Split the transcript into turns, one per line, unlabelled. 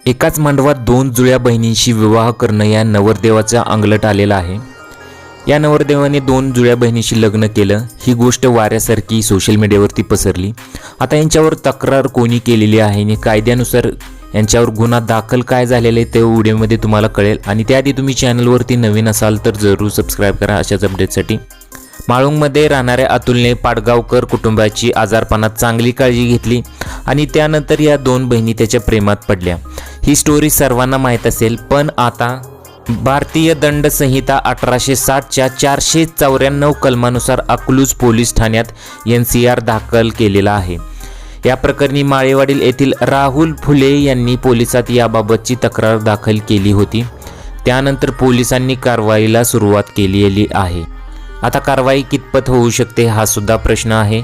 एकाच मांडवात दोन जुळ्या बहिणींशी विवाह करणं या नवरदेवाचा अंगलट आलेला आहे। या नवरदेवाने दोन जुळ्या बहिणीशी लग्न केलं। ही गोष्ट वाऱ्यासारखी सोशल मीडियावरती पसरली। आता यांच्यावर तक्रार कोणी केलेली आहे आणि कायद्यानुसार यांच्यावर गुन्हा दाखल काय झालेला आहे ते व्हिडिओमध्ये तुम्हाला कळेल। आणि त्याआधी तुम्ही चॅनलवरती नवीन असाल तर जरूर सबस्क्राईब करा अशाच अपडेटसाठी। माळुंगमध्ये राहणाऱ्या अतुलने पाडगावकर कुटुंबाची आजारपणात चांगली काळजी घेतली आणि त्यानंतर या दोन बहिणी त्याच्या प्रेमात पडल्या। ही स्टोरी सर्वांना माहीत असेल, पण आता भारतीय दंड संहिता 1860च्या 494 कलमानुसार अकलूज पोलीस ठाण्यात NCR दाखल केलेला आहे। या प्रकरणी माळेवाडील येथील राहुल फुले यांनी पोलिसात याबाबतची तक्रार दाखल केली होती। त्यानंतर पोलिसांनी कारवाईला सुरुवात केलेली आहे। आता कारवाई कितपत होऊ शकते हा सुद्धा प्रश्न आहे।